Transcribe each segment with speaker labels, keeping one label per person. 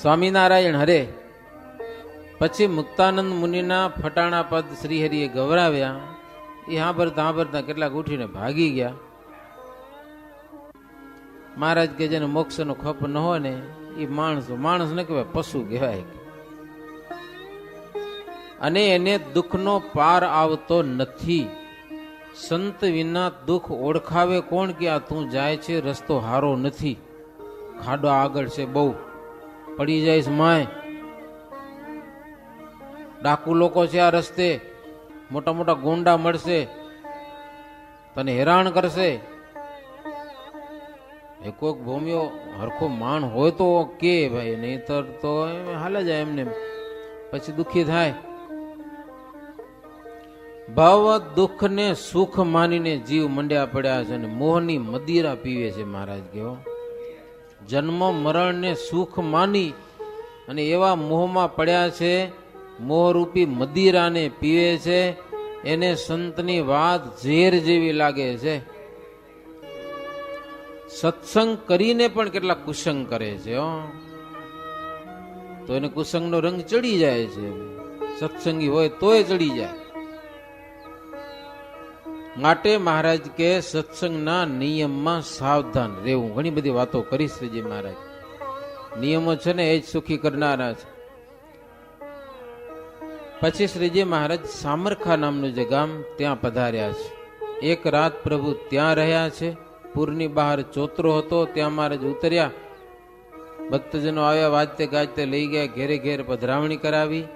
Speaker 1: સ્વામિનારાયણ હરે. પછી મુક્તાનંદ મુનિના ફટાણા પદ શ્રીહરિએ ગવરાવ્યા. એ સાંભળતા કેટલાક ઉઠીને ભાગી ગયા. મહારાજ કે જેને મોક્ષનો ખપ ન હોય ને એ માણસ ને કહેવાય, પશુ કહેવાય. અને એને દુઃખનો પાર આવતો નથી. સંત વિના દુઃખ ઓળખાવે કોણ કે આ તું જાય છે રસ્તો હારો નથી, ખાડો આગળ છે બહુ, પડી જઈશ માય, ડાકુ લોકો છે આ રસ્તે, મોટા મોટા ગોંડા મળશે, તને હેરાન કરશે. એ કોઈક ભૂમિયો હરખો માણ હોય તો કે ભાઈ, નહીતર તો હાલે જાય એમને, પછી દુઃખી થાય. ભાવ દુઃખ ને સુખ માનીને જીવ મંડ્યા પડ્યા છે અને મોહની મદિરા પીવે છે. મહારાજ કહો જન્મ મરણ ને સુખ માની અને એવા મોહમાં પડ્યા છે, મોહરૂપી મદિરાને પીવે છે. એને સંતની વાત ઝેર જેવી લાગે છે. સત્સંગ કરીને પણ કેટલા કુસંગ કરે છે, તો એને કુસંગનો રંગ ચડી જાય છે. સત્સંગી હોય તોય ચડી જાય. માટે મહારાજ કે સત્સંગના નિયમમાં સાવધાન રહેવું. ઘણી બધી વાતો કરી શ્રીજી મહારાજ. નિયમો છે ને એ જ સુખી કરનારા છે. પછી શ્રીજી મહારાજ સામરખા નામનું જે ગામ ત્યાં પધાર્યા છે. એક રાત પ્રભુ ત્યાં રહ્યા છે. પૂરની બહાર ચોતરો હતો, ત્યાં મહારાજ ઉતર્યા. ભક્તજનો આવ્યા, વાજતે ગાજતે લઈ ગયા, ઘેરે ઘેર પધરામણી કરાવી.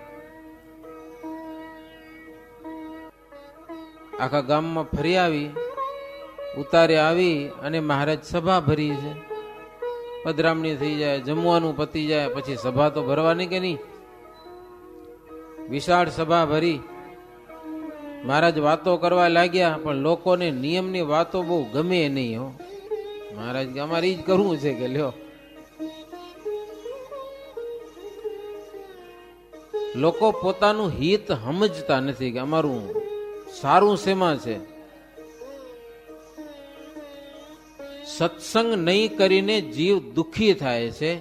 Speaker 1: આખા ગામમાં ફરી આવી, ઉતારે આવી અને મહારાજ સભા ભરી છે. પધરામણી થઈ જાય, જમવાનું પતી જાય, પછી સભા તો ભરવાની કે નહીં. વિશાળ સભા ભરી. મહારાજ વાતો કરવા લાગ્યા, પણ લોકોને નિયમની વાતો બહુ ગમે નહીં. હો મહારાજ કે અમારે જ કરવું છે કે લ્યો. લોકો પોતાનું હિત સમજતા નથી કે અમારું સારું શેમાં છે. સત્સંગ નહીં કરીને જીવ દુઃખી થાય છે.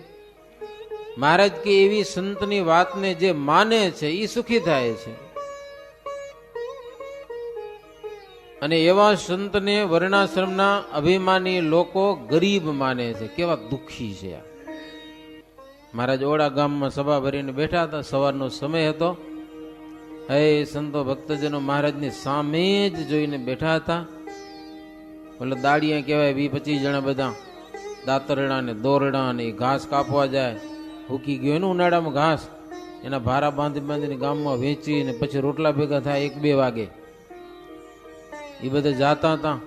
Speaker 1: મહારાજ કે એવી સંતની વાતને જે માને છે એ સુખી થાય છે. અને એવા સંતને વર્ણાશ્રમના અભિમાની લોકો ગરીબ માને છે. કેવા દુઃખી છે. મહારાજ ઓડા ગામમાં સભા ભરીને બેઠા હતા. સવારનો સમય હતો. હે સંતો ભક્તજનો મહારાજની સામે જ જોઈને બેઠા હતા. એટલે દાડિયા કહેવાય, 20-25 જણા બધા, દાતરડા ને દોરડા ને ઘાસ કાપવા જાય. હુકી ગયો ને ઉનાળામાં ઘાસ, એના ભારા બાંધીને ગામમાં વેચી ને પછી રોટલા ભેગા થાય 1-2 વાગે. એ બધા જાતા હતા.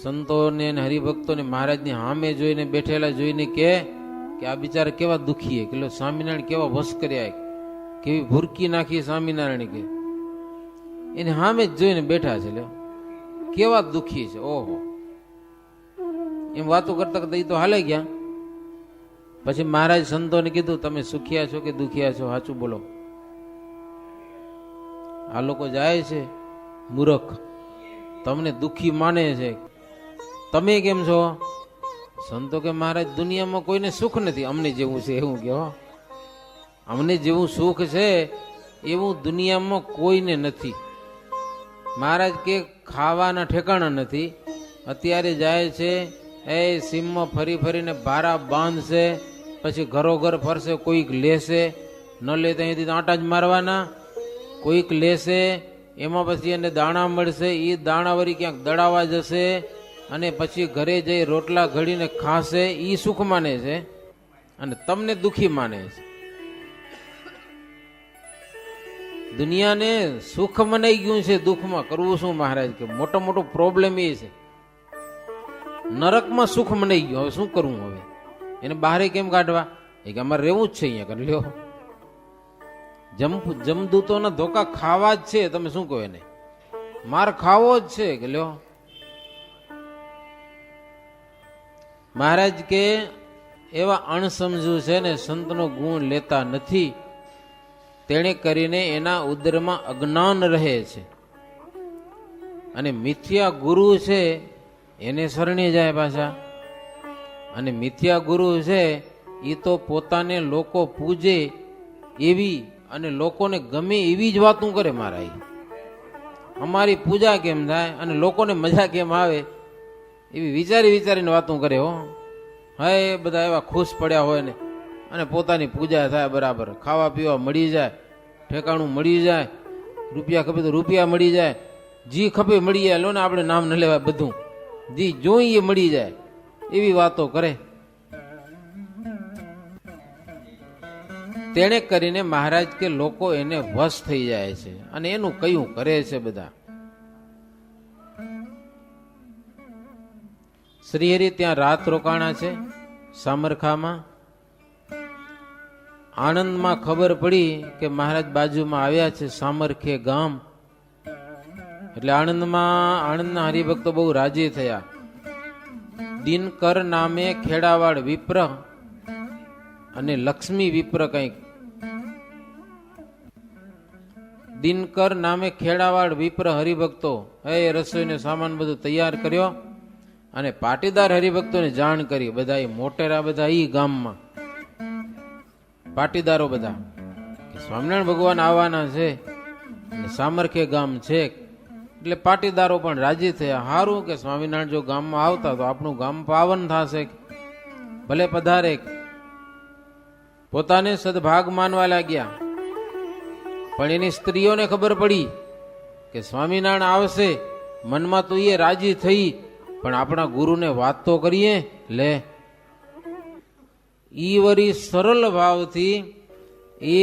Speaker 1: સંતોને હરિભક્તોને મહારાજની સામે જોઈને બેઠેલા જોઈને કે આ બિચારા કેવા દુઃખી કે સ્વામિનારાયણ કેવા વશ કર્યા, કેવી ભૂરકી નાખી સ્વામિનારાયણ કે એને સામે જ જોઈને બેઠા છે. લ્યો કેવા દુઃખી છે. ઓહો, એમ વાતો કરતા કરતા એ તો હાલે ગયા. પછી મહારાજ સંતોને કીધું, તમે સુખિયા છો કે દુખિયા છો, સાચું બોલો. આ લોકો જાય છે મૂર્ખ, તમને દુઃખી માને છે. તમે કેમ છો? સંતો કે મહારાજ દુનિયામાં કોઈને સુખ નથી, અમને જેવું છે એવું કે. અમને જેવું સુખ છે એવું દુનિયામાં કોઈને નથી. મહારાજ કે ખાવાના ઠેકાણા નથી. અત્યારે જાય છે એ સીમમાં ફરી ફરીને ભારા બાંધશે, પછી ઘરોઘર ફરશે. કોઈક લેશે, ન લે તો અહીંથી આંટા જ મારવાના. કોઈક લેશે, એમાં પછી એને દાણા મળશે, એ દાણા વળી ક્યાંક દળાવા જશે અને પછી ઘરે જઈ રોટલા ઘડીને ખાશે. એ સુખ માને છે અને તમને દુઃખી માને છે. દુનિયાને સુખ મનાઈ ગયું છે, દુઃખમાં કરવું શું? મહારાજ કે મોટો મોટો પ્રોબ્લેમ એ છે. નરકમાં સુખ મનાઈ ગયું, હવે શું કરવું? હવે એને બહાર કેમ કાઢવા? એ કે અમારે રહેવું જ છે અહીંયા. કરી લ્યો, જમદૂતોના ધોકા ખાવા જ છે. તમે શું કહો એને? માર ખાવો જ છે કે લ્યો. મહારાજ કે એવા અણસમજુ છે ને સંતનો ગુણ લેતા નથી. તેણે કરીને એના ઉદરમાં અજ્ઞાન રહે છે અને મિથ્યા ગુરુ છે એને શરણે જાય પાછા. અને મિથ્યા ગુરુ છે એ તો પોતાને લોકો પૂજે એવી અને લોકોને ગમે એવી જ વાતું કરે. મારા ઈ અમારી પૂજા કેમ થાય અને લોકોને મજા કેમ આવે એવી વિચારી વિચારીને વાતું કરે. હો હા, એ બધા એવા ખુશ પડ્યા હોય ને અને પોતાની પૂજા થાય બરાબર, ખાવા પીવા મળી જાય, ઠેકાણું મળી જાય, રૂપિયા ખપે તો રૂપિયા મળી જાય, જી ખપે મળી જાય. લો ને આપણે નામ ન લેવાય, બધું જી જોઈએ મળી જાય એવી વાતો કરે. તેણે કરીને મહારાજ કે લોકો એને વશ થઈ જાય છે અને એનું કયું કરે છે બધા. શ્રીહરિ ત્યાં રાત રોકાણા છે સામરખામાં. આણંદમાં ખબર પડી કે મહારાજ બાજુમાં આવ્યા છે સામરખે ગામ. એટલે આણંદના હરિભક્તો બહુ રાજી થયા. દિનકર નામે ખેડાવાડ વિપ્ર અને લક્ષ્મી વિપ્ર કંઈક, દિનકર નામે ખેડાવાડ વિપ્ર હરિભક્તો એ રસોઈનો સામાન બધું તૈયાર કર્યો અને પાટીદાર હરિભક્તોને જાણ કરી. બધા મોટેરા બધા ઈ ગામમાં પાટીદારો બધા સ્વામિનારાયણ ભગવાન આવવાના છે અને સામરખે ગામ છે. એટલે પાટીદારો પણ રાજી થયા. સારું કે સ્વામિનારાયણ જો ગામમાં આવતા તો આપણું ગામ પાવન થશે, ભલે પધારે. પોતાને સદભાગ માનવા લાગ્યા. પણ એની સ્ત્રીઓને ખબર પડી કે સ્વામિનારાયણ આવશે. મનમાં તો એ રાજી થઈ, પણ આપણા ગુરુને વાત તો કરીએ. લે ઈ વરી સરળ ભાવથી એ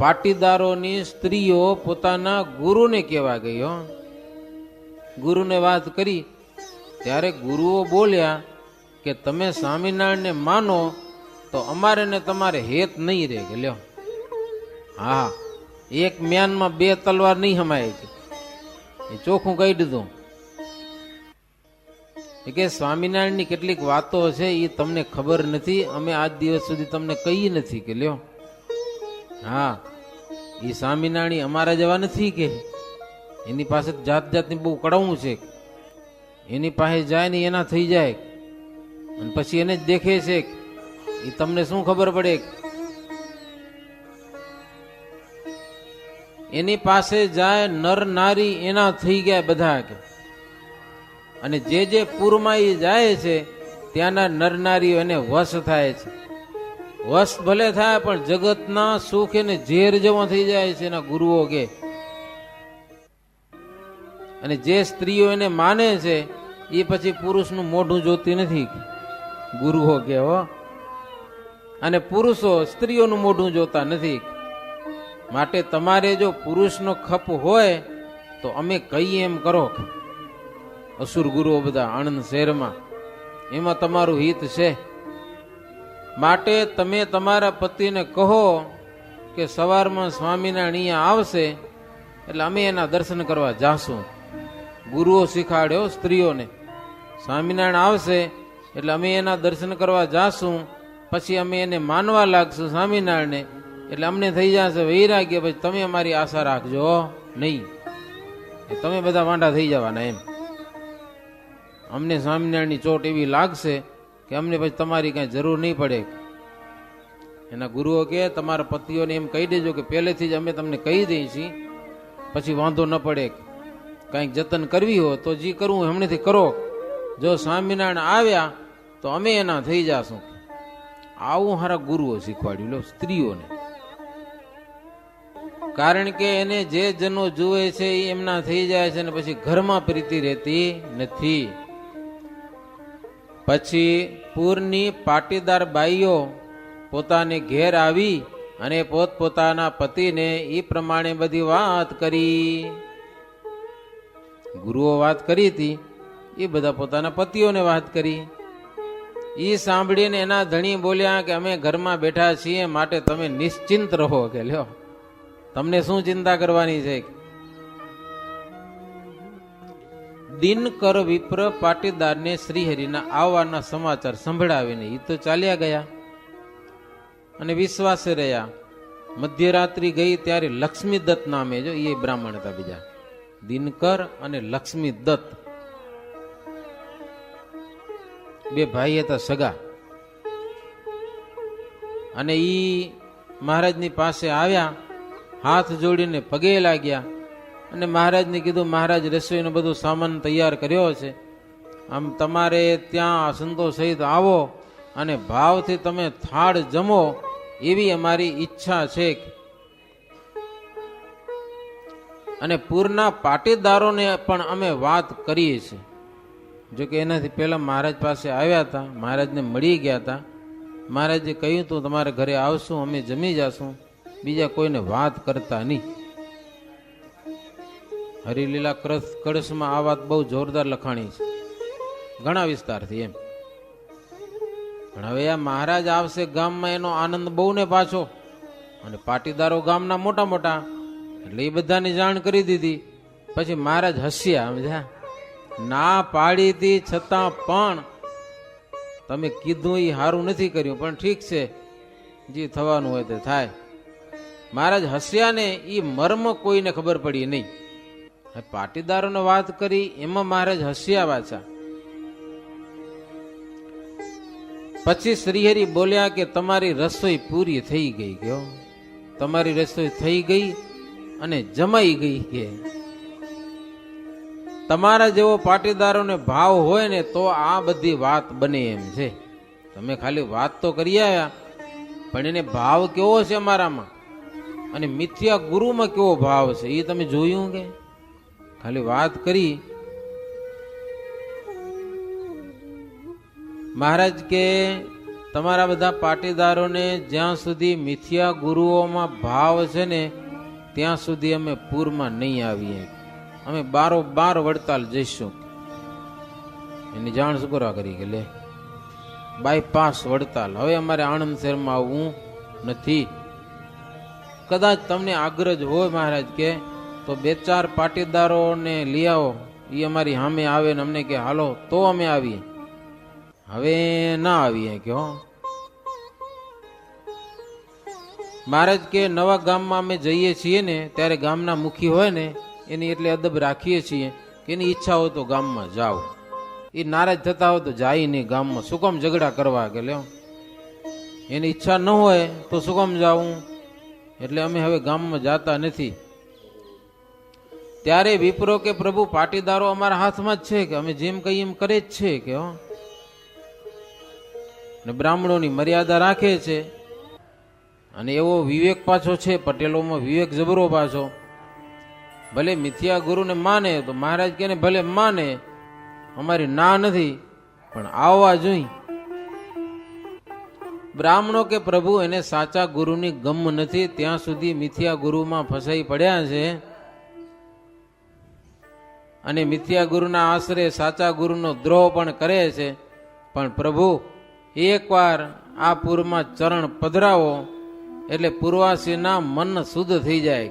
Speaker 1: પાટીદારોની સ્ત્રીઓ પોતાના ગુરુને કહેવા ગઈ. ગુરુને વાત કરી ત્યારે ગુરુઓ બોલ્યા કે તમે સ્વામિનારાયણને માનો તો અમારે ને તમારે હેત નહીં રહે. કે લ્યો, હા, એક મ્યાનમાં બે તલવાર નહીં હમાય, એ ચોખ્ખું કહી દીધું. કે સ્વામિનારાયણની કેટલીક વાતો છે એ તમને ખબર નથી, અમે આજ દિવસ સુધી તમને કહી નથી. કે લ્યો, હા, એ સ્વામિનારાયણ અમારા જેવા નથી, કે એની પાસે જાત જાતની બહુ કડવું છે. એની પાસે જાય ને એના થઈ જાય અને પછી એને જ દેખે છે. એ તમને શું ખબર પડે? એની પાસે જાય નર નારી એના થઈ ગયા બધા. કે અને જે પૂરમાં એ જાય છે ત્યાંના નર નારીઓ એને વશ થાય છે. વશ ભલે થાય પણ જગતના સુખ એને ઝેર જેવો થઈ જાય છે એના ગુરુઓ કે. અને જે સ્ત્રીઓ એને માને છે એ પછી પુરુષનું મોઢું જોતી નથી, ગુરુઓ કે. હો, અને પુરુષો સ્ત્રીઓનું મોઢું જોતા નથી. માટે તમારે જો પુરુષનો ખપ હોય તો અમે કહીએ એમ કરો. અસુર ગુરુઓ બધા આણંદ શહેરમાં, એમાં તમારું હિત છે. માટે તમે તમારા પતિને કહો કે સવારમાં સ્વામિનારાયણ અહીંયા આવશે એટલે અમે એના દર્શન કરવા જાશું. ગુરુઓ શીખાડ્યો સ્ત્રીઓને, સ્વામિનારાયણ આવશે એટલે અમે એના દર્શન કરવા જાશું, પછી અમે એને માનવા લાગશું સ્વામિનારાયણને, એટલે અમને થઈ જશે વૈરાગ્ય. પછી તમે અમારી આશા રાખજો નહીં, તમે બધા વાંઢા થઈ જવાના. એમ અમને સ્વામિનારાયણની ચોટ એવી લાગશે કે અમને પછી તમારી કઈ જરૂર નહીં પડે. એના ગુરુઓ કે તમારા પતિઓને એમ કહી દેજો કે પહેલેથી જ અમે તમને કહી દઈએ છીએ, પછી વાંધો ન પડે. કંઈક જતન કરવી હોય તો જે કરવું હમણાંથી કરો. જો સ્વામિનારાયણ આવ્યા તો અમે એના થઈ જાશું. આવું હારા ગુરુઓ શીખવાડ્યું લો સ્ત્રીઓને. કારણ કે એને જે જનો જુએ છે એ એમના થઈ જાય છે ને પછી ઘરમાં પ્રીતિ રહેતી નથી. પછી પૂરની પાટીદાર બાઈઓ પોતાને ઘેર આવી અને પોતપોતાના પતિને એ પ્રમાણે બધી વાત કરી. ગુરુઓ વાત કરી હતી એ બધા પોતાના પતિઓને વાત કરી. એ સાંભળીને એના ધણી બોલ્યા કે અમે ઘરમાં બેઠા છીએ, માટે તમે નિશ્ચિંત રહો. કે લ્યો, તમને શું ચિંતા કરવાની છે? દિનકર વિપ્ર પાટીદારને શ્રીહરિના આવવાના સમાચાર સંભળાવીને એ તો ચાલ્યા ગયા અને વિશ્વાસે રહ્યા. મધ્યરાત્રિ ગઈ ત્યારે લક્ષ્મી દત્ત નામે, જો એ બ્રાહ્મણ હતા બીજા, દિનકર અને લક્ષ્મી દત્ત બે ભાઈ હતા સગા. અને ઈ મહારાજની પાસે આવ્યા, હાથ જોડીને પગે લાગ્યા અને મહારાજને કીધું, મહારાજ રસોઈનો બધો સામાન તૈયાર કર્યો છે, આમ તમારે ત્યાં સંતોષ સહિત આવો અને ભાવથી તમે થાળ જમો એવી અમારી ઈચ્છા છે. અને પૂરના પાટીદારોને પણ અમે વાત કરીએ છીએ. જોકે એનાથી પહેલા મહારાજ પાસે આવ્યા હતા, મહારાજને મળી ગયા હતા. મહારાજે કહ્યું તું તમારે ઘરે આવશું, અમે જમી જશું, બીજા કોઈને વાત કરતા નહીં. હરિલીલા કળશમાં આ વાત બહુ જોરદાર લખાણી છે, ઘણા વિસ્તારથી એમ. પણ હવે આ મહારાજ આવશે ગામમાં, એનો આનંદ બહુ ને પાછો. અને પાટીદારો ગામના મોટા મોટા, એટલે એ બધાની જાણ કરી દીધી. પછી મહારાજ હસ્યા, સમજ્યા, ના પાડી હતી છતાં પણ તમે કીધું એ સારું નથી કર્યું, પણ ઠીક છે, જે થવાનું હોય તે થાય. મહારાજ હસ્યા ને એ મર્મ કોઈને ખબર પડી નહીં. પાટીદારોને વાત કરી એમાં મહારાજ હસ્યા પાછા. પછી શ્રીહરિ બોલ્યા કે તમારી રસોઈ પૂરી થઈ ગઈ, ગયો તમારી રસોઈ થઈ ગઈ અને જમાઈ ગઈ. કે તમારા જેવો પાટીદારોને ભાવ હોય ને તો આ બધી વાત બને એમ છે. તમે ખાલી વાત તો કરી આવ્યા, પણ એને ભાવ કેવો છે અમારામાં, અને મિથ્યા ગુરુમાં કેવો ભાવ છે એ તમે જોયું? કે ખાલી વાત કરી. મહારાજ કે તમારા બધા પાટીદારોને જ્યાં સુધી મિથ્યા ગુરુઓમાં ભાવ છે ને ત્યાં સુધી અમે પૂરમાં નહીં આવીએ, અમે બારોબાર વડતાલ જઈશું. એની જાણ શું કરવા કરી કે લે બાયપાસ વડતાલ, હવે અમારે આણંદ શહેરમાં આવવું નથી. કદાચ તમને આગ્રહ હોય મહારાજ કે તો 2-4 પાટીદારોને લઈ આવો, એ અમારી સામે આવે ને અમને કે હાલો તો અમે આવીએ, હવે ના આવીએ કે હો. મહારાજ કે નવા ગામમાં અમે જઈએ છીએ ને ત્યારે ગામના મુખી હોય ને એની એટલે અદબ રાખીએ છીએ કે એની ઈચ્છા હોય તો ગામમાં જાઓ, એ નારાજ થતા હોય તો જાય નહીં ગામમાં, શું કામ ઝઘડા કરવા? કે લ્યો એની ઈચ્છા ન હોય તો શું કામ જાવું? એટલે અમે હવે ગામમાં જાતા નથી. ત્યારે વિપ્રો કે પ્રભુ પાટીદારો અમારા હાથમાં જ છે, કે અમે જેમ કહીએ એમ કરે જ છે. કે હો, ને બ્રાહ્મણોની મર્યાદા રાખે છે, અને એવો વિવેક પાછો છે, પટેલોમાં વિવેક જબરો પાછો. ભલે મિથ્યા ગુરુને માને તો મહારાજ કે ભલે માને, અમારી ના નથી, પણ આવવા જોઈ. બ્રાહ્મણો કે પ્રભુ એને સાચા ગુરુની ગમ નથી, ત્યાં સુધી મિથ્યા ગુરુમાં ફસાઈ પડ્યા છે, અને મિથ્યા ગુરુના આશરે સાચા ગુરુનો દ્રોહ પણ કરે છે. પણ પ્રભુ એકવાર આ પૂરમાં ચરણ પધરાવો એટલે પૂર્વાસીના મન શુદ્ધ થઈ જાય,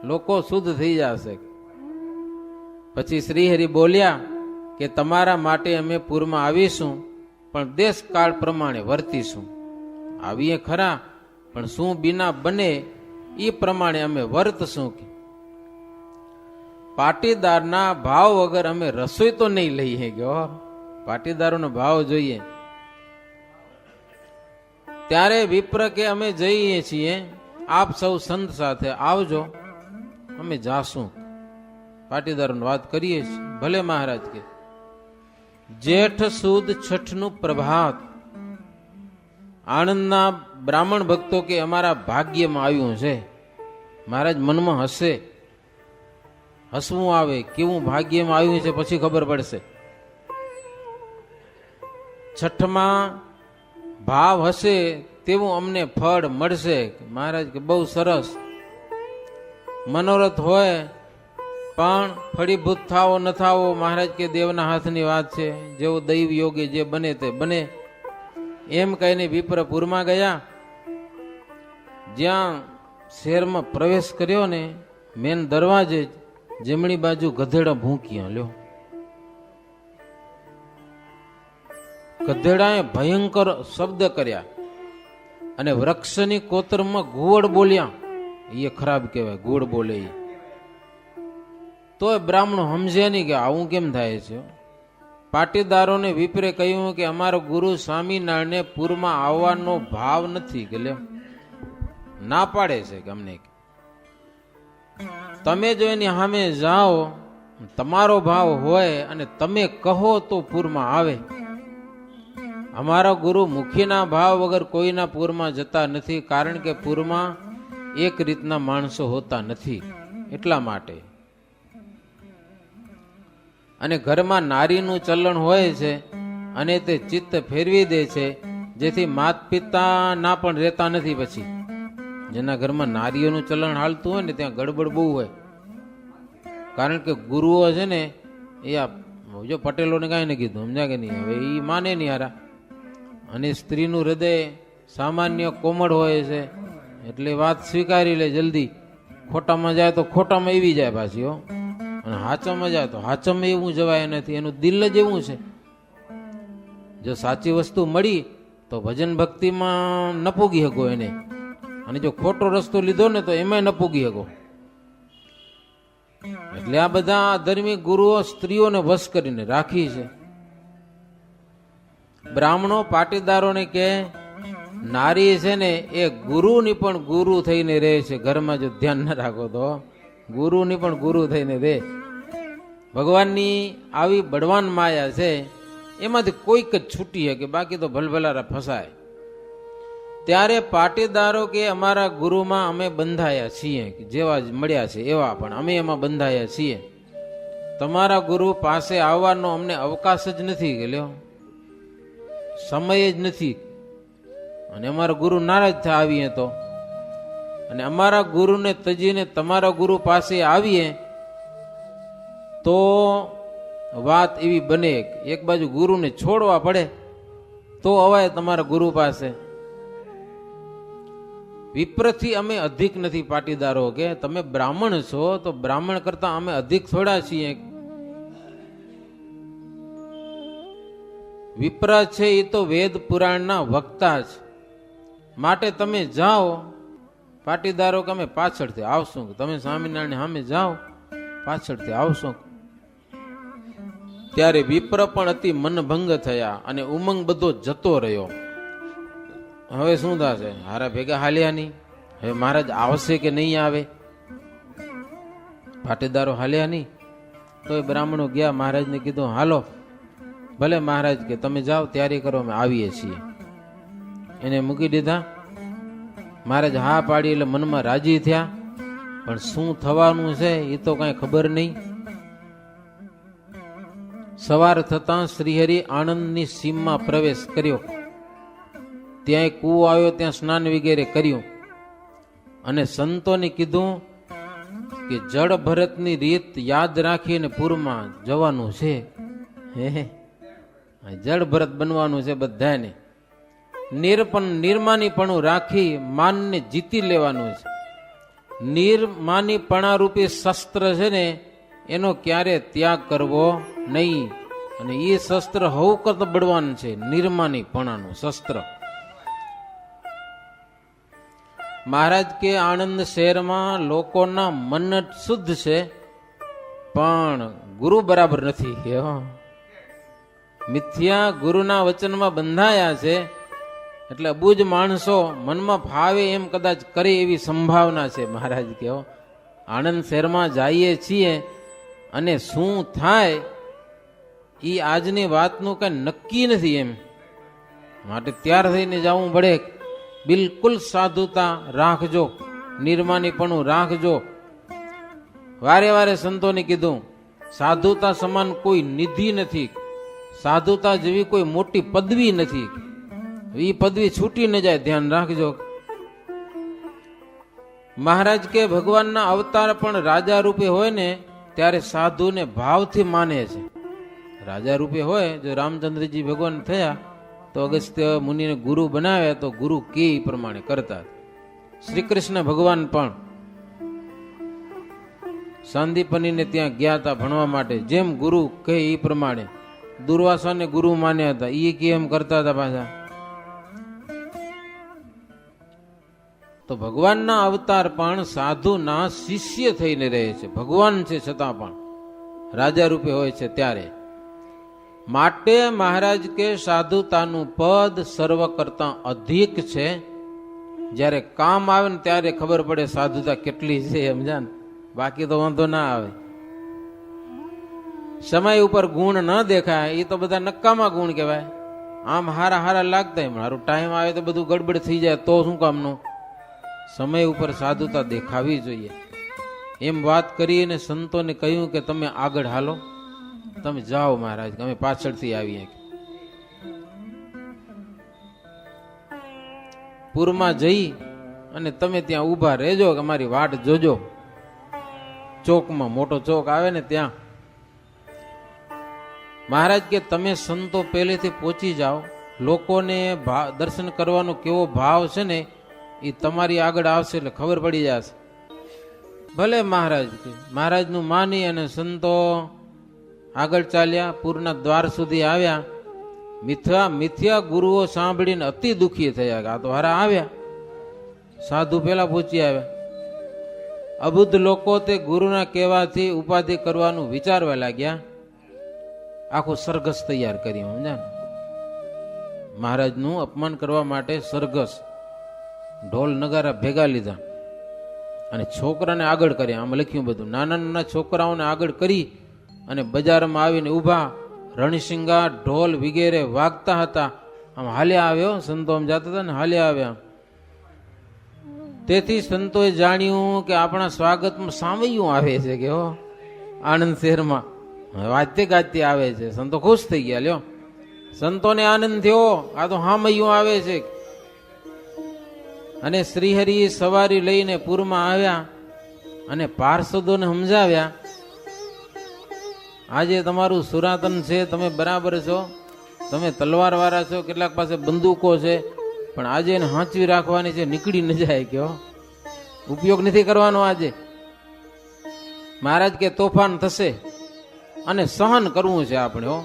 Speaker 1: લોકો શુદ્ધ થઈ જશે. પછી શ્રીહરિ બોલ્યા કે તમારા માટે અમે પૂરમાં આવીશું, પણ દેશકાળ પ્રમાણે વર્તીશું. આવીએ ખરા, પણ શું બીના બને એ પ્રમાણે અમે વર્તશું. કે પાટીદારના ભાવ વગર અમે રસોઈ તો નહીં લઈએ. ગયો પાટીદારોનો ભાવ જોઈએ. ત્યારે વિપ્ર કે અમે જઈએ છીએ, આપ સૌ સંત સાથે આવજો, અમે જાશું. પાટીદારોની વાત કરીએ છીએ. ભલે મહારાજ કે જેઠ સુદ છઠનું પ્રભાત, આણંદના બ્રાહ્મણ ભક્તો કે અમારા ભાગ્યમાં આવ્યું છે. મહારાજ મનમાં હશે, હસવું આવે, કેવું ભાગ્યમાં આવ્યું છે પછી ખબર પડશે. છઠમાં ભાવ હશે તેવું અમને ફળ મળશે. મહારાજ કે બહુ સરસ. મનોરથ હોય પણ ફળીભૂત થાવો ન થાવો, મહારાજ કે દેવના હાથની વાત છે, જેવો દૈવ યોગે જે બને તે બને. એમ કહીને વિપ્રપુરમાં ગયા. જ્યાં શહેરમાં પ્રવેશ કર્યો ને મેન દરવાજે જમણી બાજુ ગધેડા ભૂંક્યા. લ્યો, ગધેડાએ ભયંકર શબ્દ કર્યા અને વૃક્ષની કોતરમાં ઘુવડ બોલ્યા. એ ખરાબ કહેવાય, ઘુવડ બોલે. તોય બ્રાહ્મણો સમજે નહીં કે આવું કેમ થાય છે. પાટીદારોને વિપ્રે કહ્યું કે અમારો ગુરુ સ્વામિનારાયણને પૂરમાં આવવાનો ભાવ નથી કે લ્યો ના પાડે છે કે અમને તમે જો એની સામે જાઓ તમારો ભાવ હોય અને તમે કહો તો પૂરમાં આવે. અમારા ગુરુ મુખીના ભાવ વગર કોઈના પૂરમાં જતા નથી, કારણ કે પૂરમાં એક રીતના માણસો હોતા નથી એટલા માટે. અને ઘરમાં નારીનું ચલણ હોય છે અને તે ચિત્ત ફેરવી દે છે, જેથી માત પિતા ના પણ રહેતા નથી. પછી જેના ઘરમાં નારીઓનું ચલણ હાલતું હોય ને ત્યાં ગડબડ બહુ હોય, કારણ કે ગુરુઓ છે ને એ જો પટેલોને કાંઈ નહીં કીધું સમજ્યા કે નહીં, હવે એ માને નહીં હારા. અને સ્ત્રીનું હૃદય સામાન્ય કોમળ હોય છે એટલે વાત સ્વીકારી લે જલ્દી. ખોટામાં જાય તો ખોટામાં એવી જાય પાછી હો, અને હાચામાં જાય તો હાચામાં એવું જવાય નથી. એનું દિલ જ એવું છે. જો સાચી વસ્તુ મળી તો ભજન ભક્તિમાં ન પૂગી શકો એને, અને જો ખોટો રસ્તો લીધો ને તો એમાં ન પૂગી શકો. એટલે આ બધા ધર્મી ગુરુઓ સ્ત્રીઓને વશ કરીને રાખી છે. બ્રાહ્મણો પાટીદારોને કે નારી છે ને એ ગુરુની પણ ગુરુ થઈને રહે છે. ઘરમાં જો ધ્યાન ન રાખો તો ગુરુની પણ ગુરુ થઈને રહે. ભગવાનની આવી બળવાન માયા છે, એમાંથી કોઈક જ છૂટી શકે, બાકી તો ભલભલારા ફસાય. ત્યારે પાટીદારો કે અમારા ગુરુમાં અમે બંધાયા છીએ, જેવા જ મળ્યા છે એવા, પણ અમે એમાં બંધાયા છીએ. તમારા ગુરુ પાસે આવવાનો અમને અવકાશ જ નથી કે લ્યો, સમય જ નથી. અને અમારા ગુરુ નારાજ થાય આવીએ તો, અને અમારા ગુરુને તજીને તમારા ગુરુ પાસે આવીએ તો વાત એવી બને એક બાજુ ગુરુને છોડવા પડે તો અવાય તમારા ગુરુ પાસે. વિપ્રથી અમે અધિક નથી પાટીદારો કે તમે બ્રાહ્મણ છો તો બ્રાહ્મણ કરતા અમે અધિક થોડા છીએ. વિપ્ર છે એ તો વેદ પુરાણના વક્તા છે, માટે તમે જાઓ. પાટીદારો કે અમે પાછળથી આવશું, તમે સ્વામિનારાયણ સામે જાઓ, પાછળથી આવશું. ત્યારે વિપ્ર પણ અતિ મનભંગ થયા અને ઉમંગ બધો જતો રહ્યો. હવે શું થશે? હારા ભેગા હાલ્યા નહીં. હવે મહારાજ આવશે કે નહીં આવે? પાટીદારો હાલ્યા નહીં. તો એ બ્રાહ્મણો ગયા, મહારાજને કીધું હાલો. ભલે મહારાજ કે તમે જાઓ, તૈયારી કરો, અમે આવીએ છીએ. એને મૂકી દીધા. મહારાજ હા પાડી એટલે મનમાં રાજી થયા, પણ શું થવાનું છે એ તો કાંઈ ખબર નહીં. સવાર થતા શ્રીહરિ આણંદની સીમમાં પ્રવેશ કર્યો. ત્યાં કૂવો આવ્યો, ત્યાં સ્નાન વગેરે કર્યું અને સંતોને કીધું કે જળ ભરતની રીત યાદ રાખીને પૂરમાં જવાનું છે. જળ ભરત બનવાનું છે બધાને. નિર્માનીપણું રાખી માનને જીતી લેવાનું છે. નિર્માનીપણા રૂપી શસ્ત્ર છે ને એનો ક્યારે ત્યાગ કરવો નહીં. અને એ શસ્ત્ર હવકત બળવાન છે, નિર્માનીપણાનું શસ્ત્ર. મહારાજ કે આણંદ શહેરમાં લોકોના મન શુદ્ધ છે, પણ ગુરુ બરાબર નથી. મિથ્યા ગુરુના વચનમાં બંધાયા છે, એટલે અબુજ માણસો મનમાં ફાવે એમ કદાચ કરે એવી સંભાવના છે. મહારાજ કે આણંદ શહેરમાં જઈએ છીએ અને શું થાય એ આજની વાતનું કઈ નક્કી નથી એમ, માટે તૈયાર થઈને જવું પડે. બિલકુલ સાધુતા રાખજો, નિર્માનીપણું રાખજો. વારે વારે સંતોને કીધું સાધુતા સમાન કોઈ નિધિ નથી, સાધુતા જેવી કોઈ મોટી પદવી નથી. એ પદવી છૂટી ન જાય, ધ્યાન રાખજો. મહારાજ કે ભગવાનના અવતાર પણ રાજા રૂપે હોય ને ત્યારે સાધુને ભાવથી માને છે. રાજા રૂપે હોય, જો રામચંદ્રજી ભગવાન થયા તો અગસ્ત્ય મુનિને ગુરુ બનાવ્યા તો ગુરુ કે પ્રમાણે કરતા. શ્રી કૃષ્ણ ભગવાન પણ સાંદીપનીને ત્યાં ગયા હતા ભણવા માટે, જેમ ગુરુ કહે એ પ્રમાણે. દુર્વાસાને ગુરુ માન્યા હતા, એ કેમ કરતા હતા પાછા. તો ભગવાનના અવતાર પણ સાધુના શિષ્ય થઈને રહે છે. ભગવાન છે છતાં પણ રાજા રૂપે હોય છે ત્યારે. માટે મહારાજ કે સાધુતાનું પદ સર્વ કરતા અધિક છે. જ્યારે કામ આવે ને ત્યારે ખબર પડે સાધુતા કેટલી છે, સમજા ને, બાકી તો વાંધો ના આવે. સમય ઉપર ગુણ ન દેખાય એ તો બધા નકામા ગુણ કહેવાય. આમ હારા હારા લાગતા મારું ટાઈમ આવે તો બધું ગડબડ થઈ જાય તો શું કામનું. સમય ઉપર સાધુતા દેખાવી જોઈએ. એમ વાત કરીને સંતોને કહ્યું કે તમે આગળ હાલો, તમે જાઓ મહારાજ, અમે પાછળથી આવીએ. પૂરમાં જઈ અને તમે ત્યાં ઊભા રહેજો, અમારી વાટ જોજો. ચોકમાં મોટો ચોક આવે ને ત્યાં મહારાજ કે તમે સંતો પહેલેથી પહોંચી જાઓ, લોકોને દર્શન કરવાનો કેવો ભાવ છે ને એ તમારી આગળ આવશે એટલે ખબર પડી જશે. ભલે મહારાજ કે મહારાજનું માની અને સંતો આગળ ચાલ્યા. પૂરના દ્વાર સુધી આવ્યા. મિથ્યા ગુરુઓ સાંભળીને અતિ દુઃખી થયા કે આ તો હારા આવ્યા. સાધુ પેલા પહોંચી આવ્યા. અબુદ્ધ લોકો તે ગુરુના કહેવાથી ઉપાધિ કરવાનું વિચારવા લાગ્યા. આખું સરઘસ તૈયાર કર્યું, સમજ્યા ને, મહારાજનું અપમાન કરવા માટે સરઘસ, ઢોલ નગારા ભેગા લીધા અને છોકરાને આગળ કર્યા. આમ લખ્યું બધું. નાના નાના છોકરાઓને આગળ કરી અને બજારમાં આવીને ઊભા. રણસિંગા ઢોલ વગેરે વાગતા હતા. આમ હાલ્યા આવ્યો. સંતો આમ જતા હતા ને હાલ્યા આવ્યા. તેથી સંતોએ જાણ્યું કે આપણા સ્વાગતમાં સામૈયું આવે છે કે હો આણંદ શહેરમાં વાજતે ગાજતે આવે છે. સંતો ખુશ થઈ ગયા. લ્યો, સંતોને આનંદ થયો, આ તો સામૈયું આવે છે. અને શ્રીહરિ સવારી લઈને પૂરમાં આવ્યા અને પાર્ષદોને સમજાવ્યા, આજે તમારું સુરાતન છે, તમે બરાબર છો, તમે તલવાર વાળા છો, કેટલાક પાસે બંદૂકો છે, પણ આજે એને હાંચવી રાખવાની છે, નીકળી ન જાય કે ઉપયોગ નથી કરવાનો આજે. મહારાજ કે તોફાન થશે અને સહન કરવું છે આપણે હો,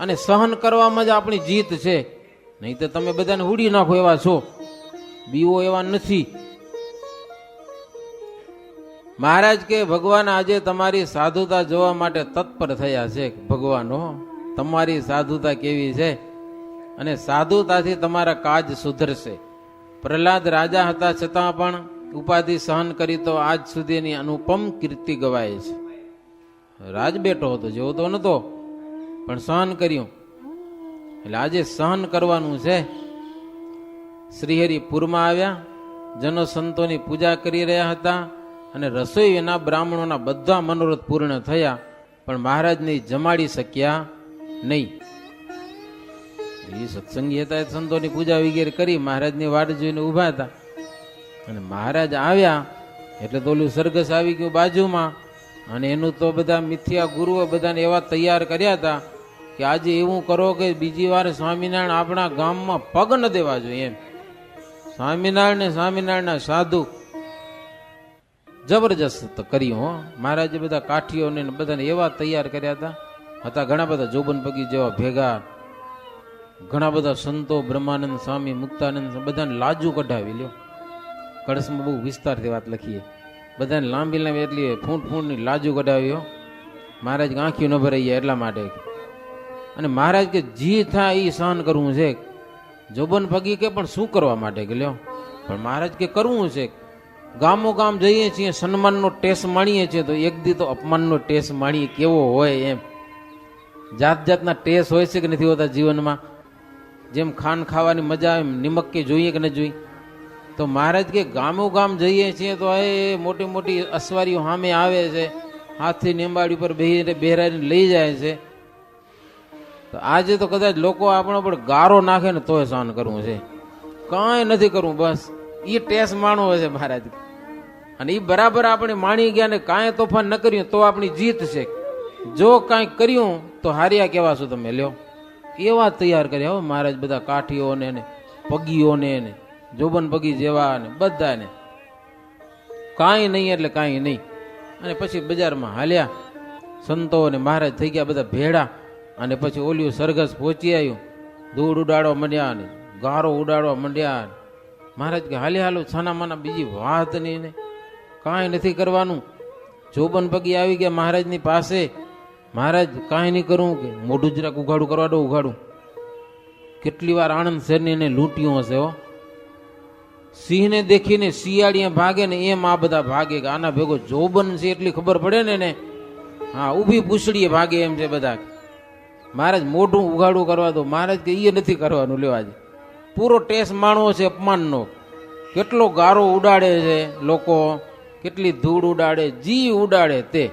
Speaker 1: અને સહન કરવામાં જ આપણી જીત છે. નહીં તો તમે બધાને ઉડી નાખો એવા છો, બીવો એવા નથી. મહારાજ કે ભગવાન આજે તમારી સાધુતા જોવા માટે તત્પર થયા છે. ભગવાન હો, તમારી સાધુતા કેવી છે અને સાધુતાથી તમારા કાજ સુધરશે. પ્રહલાદ રાજા હતા છતાં પણ ઉપાધિ સહન કરી તો આજ સુધીની અનુપમ કીર્તિ ગવાય છે. રાજ બેઠો હતો, જેવો તો નતો, પણ સહન કર્યું. એટલે આજે સહન કરવાનું છે. શ્રીહરિ પૂરમાં આવ્યા. જનો સંતોની પૂજા કરી રહ્યા હતા અને રસોઈ વિના બ્રાહ્મણોના બધા મનોરથ પૂર્ણ થયા, પણ મહારાજને જમાડી શક્યા નહીં. એ સત્સંગી હતા, સંતોની પૂજા વગેરે કરી મહારાજની વાટ જોઈને ઉભા હતા. અને મહારાજ આવ્યા એટલે તો ઓલું સરઘસ આવી ગયું બાજુમાં. અને એનું તો બધા મિથ્યા ગુરુઓ બધાને એવા તૈયાર કર્યા હતા કે આજે એવું કરો કે બીજી વાર સ્વામિનારાયણ આપણા ગામમાં પગ ન દેવા જોઈએ એમ. સ્વામિનારાયણ ને સ્વામિનારાયણના સાધુ જબરજસ્ત કર્યું હો. મહારાજે બધા કાઠીઓને બધાને એવા તૈયાર કર્યા હતા ઘણા બધા જોબન પગી જેવા ભેગા, ઘણા બધા સંતો, બ્રહ્માનંદ સ્વામી, મુક્તાનંદ, બધાને લાજુ કઢાવી લ્યો. કળશમાં બહુ વિસ્તારથી વાત લખીએ. બધાને લાંબી લાંબી એટલી ફૂંટ ફૂંટની લાજુ કઢાવ્યો. મહારાજ આંખી ન ભરાઈ જાય એટલા માટે. અને મહારાજ કે જી થાય એ સહન કરવું છે. જોબન પગી કે પણ શું કરવા માટે કે લ્યો, પણ મહારાજ કે કરવું છે. ગામો ગામ જઈએ છીએ, સન્માનનો ટેસ્ટ માણીએ છીએ, તો એક દી તો અપમાનનો ટેસ્ટ માણીએ કેવો હોય એમ. જાત જાતના ટેસ્ટ હોય છે કે નથી હોતા જીવનમાં. જેમ ખાન ખાવાની મજા એમ નિમક કે જોઈએ કે ન જોઈએ. તો મહારાજ કે ગામો ગામ જઈએ છીએ તો એ મોટી મોટી અસવારીઓ સામે આવે છે, હાથથી નિંબાડી ઉપર બેહરાઈને લઈ જાય છે. તો આજે તો કદાચ લોકો આપણો પણ ગારો નાખે ને તોય સહન કરવું છે, કાંઈ નથી કરવું, બસ એ ટેસ્ટ માણવો છે મહારાજ. અને એ બરાબર આપણે માણી ગયા ને કાંઈ તોફાન ન કર્યું તો આપણી જીત છે. જો કાંઈ કર્યું તો હાર્યા કેવા છો તમે લ્યો. એવા તૈયાર કર્યા હો મહારાજ બધા કાઠીઓને ને પગીઓને ને જોબન પગી જેવા ને બધાને. કાંઈ નહીં એટલે કાંઈ નહીં. અને પછી બજારમાં હાલ્યા. સંતો ને મહારાજ થઈ ગયા બધા ભેડા. અને પછી ઓલિયું સરઘસ પહોંચી આવ્યું. ધૂળ ઉડાડવા માંડ્યા ને ગારો ઉડાડવા માંડ્યા. મહારાજ કે હાલી હાલો, છાના માના બીજી વાત નહીં ને કાંઈ નથી કરવાનું. જોબન પગી આવી ગયા મહારાજની પાસે. મહારાજ કાંઈ નહીં કરું કે મોઢું જરાક ઉઘાડું કરવા દો, ઉઘાડું. કેટલી વાર આણંદ શેરને એને લૂંટ્યું હશે હો. સિંહને દેખીને શિયાળીએ ભાગે ને એમ આ બધા ભાગે કે આના ભેગો જોબન છે એટલી ખબર પડે ને એને. હા, ઊભી પૂછડીએ ભાગે એમ છે બધા. મહારાજ મોઢું ઉઘાડું કરવા દો. મહારાજ કે એ નથી કરવાનું. લેવા આજે પૂરો ટેસ માણવો છે અપમાનનો. કેટલો ગારો ઉડાડે છે લોકો, કેટલી ધૂળ ઉડાડે, જી ઉડાડે તે.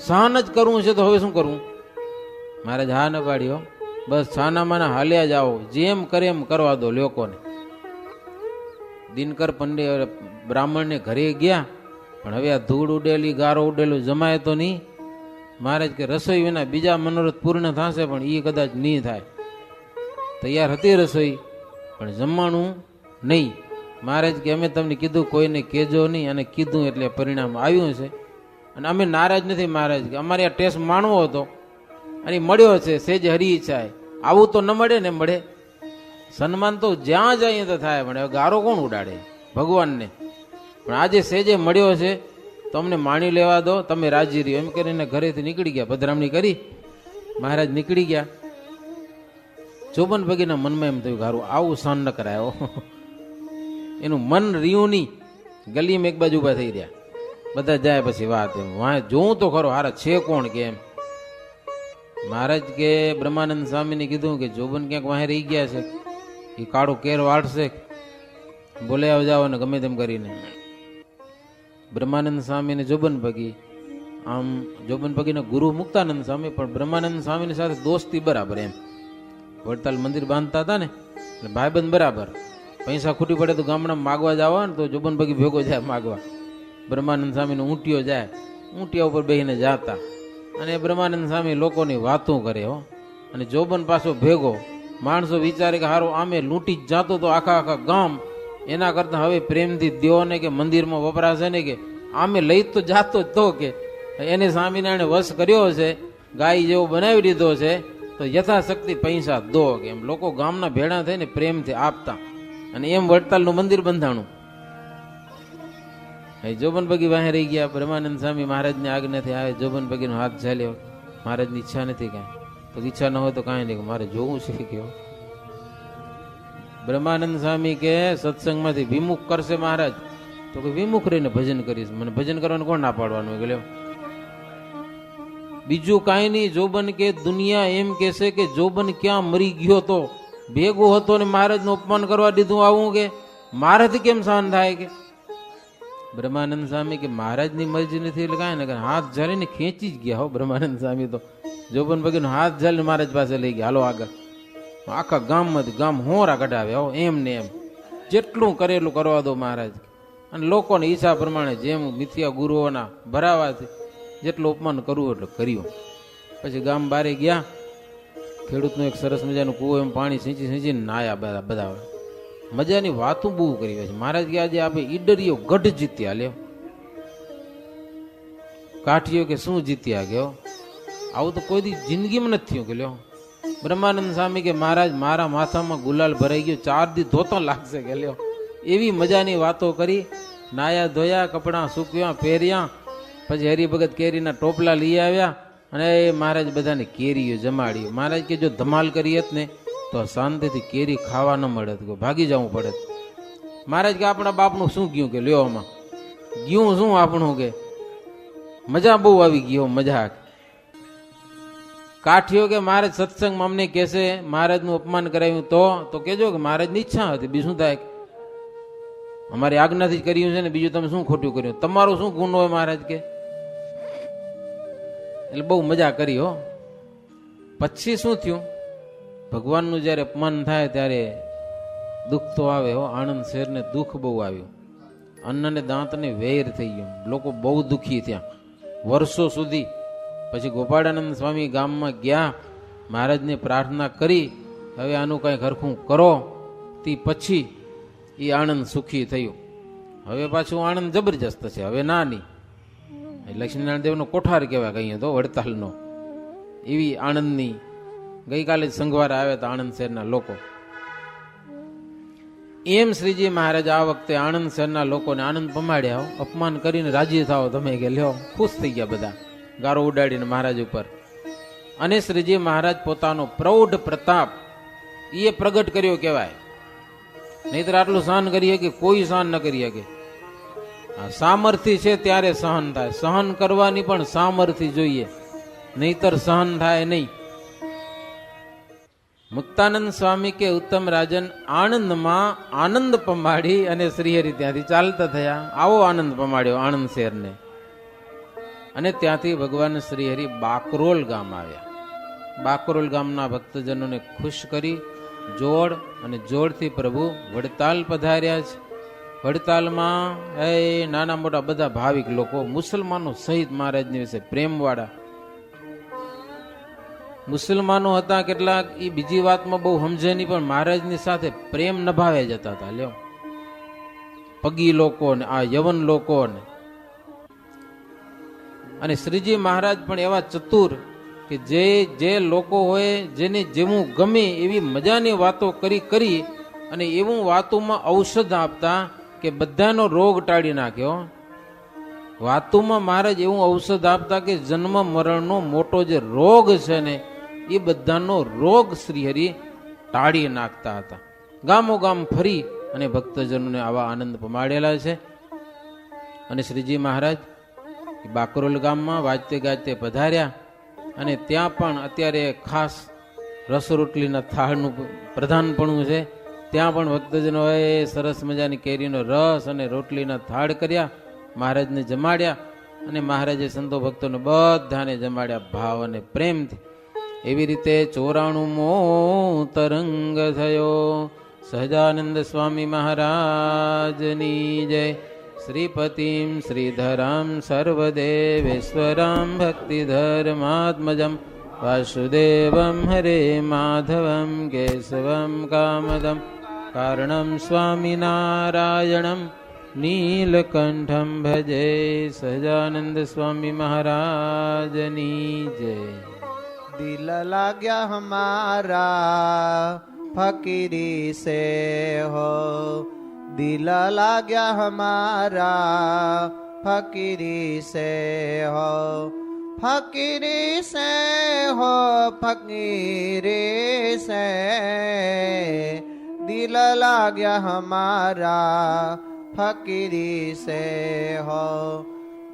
Speaker 1: સહન જ કરવું છે તો હવે શું કરવું? મહારાજ હા ન પાડ્યો. બસ છાનામાના હાલ્યા જાઓ, જેમ કરે એમ કરવા દો લોકોને. દિનકર પંડિત બ્રાહ્મણને ઘરે ગયા, પણ હવે આ ધૂળ ઉડેલી ગારો ઉડેલું જમાય તો નહીં. મહારાજ કે રસોઈ વિના બીજા મનોરથ પૂર્ણ થશે, પણ એ કદાચ નહીં થાય. તૈયાર હતી રસોઈ, પણ જમવાનું નહીં. મહારાજ કે અમે તમને કીધું કોઈને કહેજો નહીં, અને કીધું એટલે પરિણામ આવ્યું છે. અને અમે નારાજ નથી. મહારાજ કે અમારે આ ટેસ્ટ માણવો હતો અને મળ્યો છે. સેજ હરી ઈચ્છાએ આવું તો ન મળે ને મળે. સન્માન તો જ્યાં જાય તો થાય, પણ હવે ગારો કોણ ઉડાડે? ભગવાનને. પણ આજે સેજે મળ્યો છે તો અમને માણી લેવા દો, તમે રાજી રહ્યો એમ કરીને ઘરેથી નીકળી ગયા. પધરામણી કરી, મહારાજ નીકળી ગયા. ચોબન ભગીના મનમાં એમ થયું ગારું આવું સહન ન કરાયો. એનું મન રહ્યું નહીં. ગલીમાં એક બાજુ ઉભા થઈ રહ્યા. બધા જાય પછી વાત એમ વાં જોઉં તો ખરો હારા છે કોણ કે એમ. મહારાજ કે બ્રહ્માનંદ સ્વામીને કીધું કે જોબન ક્યાંક વાહે રહી ગયા છે, એ કાળો કેર વાળશે, બોલે આવ જાઓ ને ગમે તેમ કરીને. બ્રહ્માનંદ સ્વામીને જોબન ભગી, આમ જોબન ભગીના ગુરુ મુક્તાનંદ સ્વામી, પણ બ્રહ્માનંદ સ્વામીની સાથે દોસ્તી બરાબર એમ. વડતાલ મંદિર બાંધતા હતા ને એટલે ભાઈબંધ બરાબર. પૈસા ખૂટી પડે તો ગામડામાં માગવા જાવ ને તો જોબન ભગી ભેગો જાય માગવા. બ્રહ્માનંદ સ્વામીનો ઊંટિયો જાય, ઊંટિયા ઉપર બેસીને જાતા, અને બ્રહ્માનંદ સ્વામી લોકોની વાતો કરે હો. અને જોબન પાછો ભેગો. માણસો વિચારે કે હારો આમે લૂંટી જ જાતો તો આખા ગામ, એના કરતા હવે પ્રેમથી દ્યો ને કે મંદિરમાં વપરાશે ને કે આમે લઈ તો જાતો જ તો કે એને સ્વામિનારાયણે વશ કર્યો છે, ગાય જેવો બનાવી દીધો છે, તો યથાશક્તિ પૈસા દો કે એમ લોકો ગામના ભેળા થઈને પ્રેમથી આપતા. અને એમ વડતાલનું મંદિર બંધાણું. જોબન ભગી વાહે રહી ગયા. બ્રહ્માનંદ સ્વામી મહારાજની આજ્ઞાથી આવે. જોબન ભગીનો હાથ ઝાલ્યો. મહારાજની ઈચ્છા નથી કાંઈ, તો ઈચ્છા ન હોય તો કાંઈ નહીં, મારે જોવું છે કેવું. બ્રહ્માનંદ સ્વામી કે સત્સંગમાંથી વિમુખ કરશે મહારાજ, તો કે વિમુખ રહીને ભજન કરીશ. મને ભજન કરવાનું કોણ ના પાડવાનું? કે બીજું કાંઈ નહીં. જોબન કે દુનિયા એમ કહેશે કે જોબન ક્યાં મરી ગયો તો ભેગો હતો ને મહારાજનું અપમાન કરવા દીધું આવું, કે મારાથી કેમ સહન થાય? કે બ્રહ્માનંદ સ્વામી કે મહારાજની મરજી નથી એટલે કાંઈ ને હાથ ઝાલીને ખેંચી જ ગયા હો. બ્રહ્માનંદ સ્વામી તો જોબન ભગીનો હાથ ઝાલીને મહારાજ પાસે લઈ ગયા. હાલો આગળ. આખા ગામમાંથી ગામ હોરા કઢાવ્યા હો. એમ ને એમ જેટલું કરેલું કરવા દો મહારાજ. અને લોકોની ઈચ્છા પ્રમાણે જેમ મિથ્યા ગુરુઓના ભરાવાથી જેટલું અપમાન કરવું એટલું કર્યું. પછી ગામ બારે ગયા. ખેડૂતનું એક સરસ મજાનું કૂવો એમ પાણી સિંચીને નાયા બધા. મજાની વાતું બહુ કરી છે. મહારાજ કે આજે આપણે ઈડરીઓ ગઢ જીત્યા લ્યો. કાઠીઓ કે શું જીત્યા ગયો? આવું તો કોઈ દી જિંદગીમાં નથી થયું કે લ્યો. બ્રહ્માનંદ સ્વામી કે મહારાજ મારા માથામાં ગુલાલ ભરાઈ ગયો, 4 દી ધોતો લાગશે કે લ્યો. એવી મજાની વાતો કરી. નાયા ધોયા, કપડાં સૂક્યા, પહેર્યા. પછી હરિભગત કેરીના ટોપલા લઈ આવ્યા અને મહારાજ બધાને કેરીઓ જમાડી. મહારાજ કે જો ધમાલ કરી હોત ને તો શાંતિથી કેરી ખાવા ન મળે, ભાગી જવું પડે. મહારાજ કે આપણા બાપનું શું ગયું? કે લ્યો આમાં ગયું શું આપણું? કે મજા બહુ આવી ગયો, મજા. કાઠીઓ કે મહારાજ સત્સંગમાં અમને કહેશે મહારાજનું અપમાન કરાવ્યું તો કેજો કે મહારાજની ઈચ્છા હતી, બીજું શું થાય? અમારી આજ્ઞાથી જ કર્યું છે ને, બીજું તમે શું ખોટું કર્યું? તમારો શું ગુનો હોય? મહારાજ કે એટલે બહુ મજા કરી હો. પછી શું થયું? ભગવાનનું જ્યારે અપમાન થાય ત્યારે દુઃખ તો આવે હો. આણંદ શહેરને દુઃખ બહુ આવ્યું. અન્ન ને દાંતને વેર થઈ ગયું. લોકો બહુ દુઃખી થયા વર્ષો સુધી. પછી ગોપાળાનંદ સ્વામી ગામમાં ગયા, મહારાજને પ્રાર્થના કરી હવે આનું કાંઈ હરખું કરો. તે પછી એ આણંદ સુખી થયું. હવે પાછું આણંદ જબરજસ્ત છે, હવે ના નહીં. લક્ષ્મીનારાયણ દેવનો કોઠાર કહેવાય કહીએ તો વડતાલનો. એવી આણંદની ગઈકાલે જ સંઘવાર આવ્યા હતા આણંદ શહેરના લોકો. એમ શ્રીજી મહારાજ આ વખતે આણંદ શહેરના લોકોને આનંદ પમાડ્યા. અપમાન કરીને રાજી થાવ તમે કે લ્યો. ખુશ થઈ ગયા બધા. ગારો ઉડાડીને મહારાજ ઉપર. અને શ્રીજી મહારાજ પોતાનો પ્રૌઢ પ્રતાપ એ પ્રગટ કર્યો કહેવાય. નહીતર આટલું સહન કરી શકે કોઈ સહન ન કરી શકે. સામર્થ્ય છે ત્યારે સહન થાય. સહન કરવાની પણ સામર્થ્ય જોઈએ, નહીતર સહન થાય નહીં. મુક્તાનંદ સ્વામી કે ઉત્તમ રાજન આણંદમાં આનંદ પમાડી અને શ્રીહરિ ત્યાંથી ચાલતા થયા. આવો આનંદ પમાડ્યો આણંદ શહેરને. અને ત્યાંથી ભગવાન શ્રીહરિ બાકરોલ ગામ આવ્યા. બાકરોલ ગામના ભક્તજનોને ખુશ કરી જોડ અને જોડથી પ્રભુ વડતાલ પધાર્યા છે. વડતાલમાં નાના મોટા બધા ભાવિક લોકો, મુસલમાનો સહિત મહારાજની વિશે પ્રેમવાળા મુસલમાનો હતા કેટલાક. એ બીજી વાતમાં બહુ સમજે નહીં, પણ મહારાજની સાથે પ્રેમ નભાવે જતા હતા. લ્યો, પગી લોકો ને આ યવન લોકો ને. અને શ્રીજી મહારાજ પણ એવા ચતુર કે જે લોકો હોય જેને જેવું ગમે એવી મજાની વાતો કરી અને એવું વાતોમાં ઔષધ આપતા કે બધાનો રોગ ટાળી નાખ્યો. વાતોમાં મહારાજ એવું ઔષધ આપતા કે જન્મ મરણનો મોટો જે રોગ છે ને એ બધાનો રોગ શ્રીહરિ ટાળી નાખતા હતા. ગામો ગામ ફરી અને ભક્તજનોને આવા આનંદ પમાડેલા છે. અને શ્રીજી મહારાજ બાકરોલ ગામમાં વાજતે ગાજતે પધાર્યા. અને ત્યાં પણ અત્યારે ખાસ રસ રોટલીના થાળનું પ્રધાનપણું છે. ત્યાં પણ ભક્તજનોએ સરસ મજાની કેરીનો રસ અને રોટલીના થાળ કર્યા, મહારાજને જમાડ્યા. અને મહારાજે સંતો ભક્તોને બધાને જમાડ્યા ભાવ અને પ્રેમથી. એવી રીતે 94મો તરંગ થયો. સહજાનંદ સ્વામી મહારાજની જય. શ્રીપતિમ શ્રીધરામ સર્વદેવેશ્વરામ ભક્તિધર્માત્મજમ વાસુદેવમ હરે માધવમ કેશવમ કામદમ કારણમ સ્વામિનારાયણમ નીલકંઠમ ભજે. સહજાનંદ સ્વામી મહારાજની જય.
Speaker 2: દિલ લાગ્યા હમારા ફકીરી સે હો, દિલ લાગ્યા હમારા ફકીરી સે હો, ફકીરી સે હો, ફકીરી સે. દિલ લાગ્યા હમારા ફકીરી સે હો.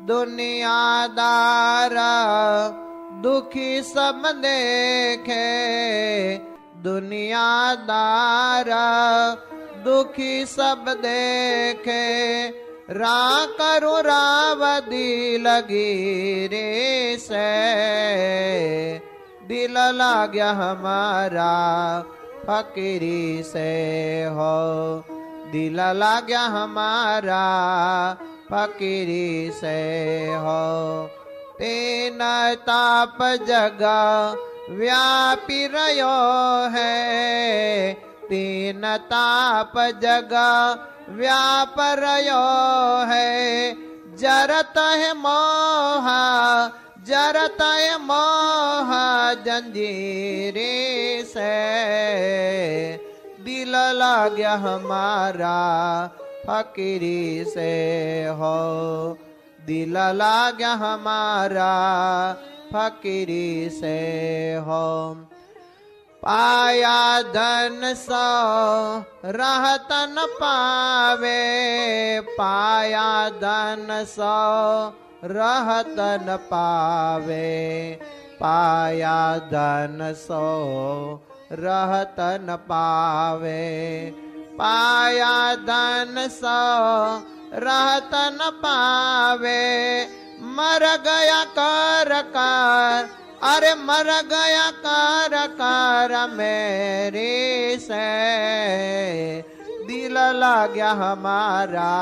Speaker 2: દુનિયાદારા दुखी सब देखे, दुनियादारा दुखी सब देखे. रा करो रावदी लगी रे से, दिल लाग्या हमारा फकीरी से हो, दिल लाग्या हमारा फकीरी से हो. तेन ताप जगा व्यापी रयो है, तीन ताप जगा व्याप रयो है. जरत है मोहा, जरत है मोहा जंजीरे से. दिल लाग्या हमारा फकीरी से हो, दिल लाग्या हमारा फकीरी से हो. पाया धन सो रहतन पावे, पाया धन सो रहतन पावे. पाया धन सो रहतन पावे, पाया धन सो रहतन पावे. मर गया कर कर, अरे मर गया कर कर मेरे से. दिल लाग्या हमारा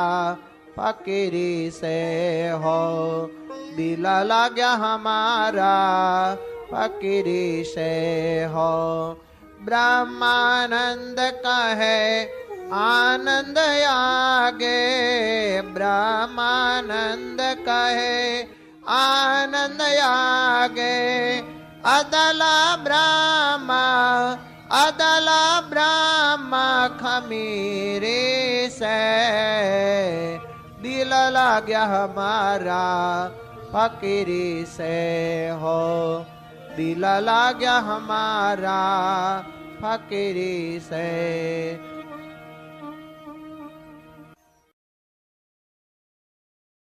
Speaker 2: फकीरी से हो, दिल लाग्या हमारा फकीरी से हो. ब्रह्मानंद कहे आनंद आगे, ब्रह्मानंद कहे आनंद आगे. अदला ब्रह्मा, अदला ब्रह्मा खमीरे से. दिल लाग्या हमारा फकीरी से हो दिल लाग्या हमारा फकीरी से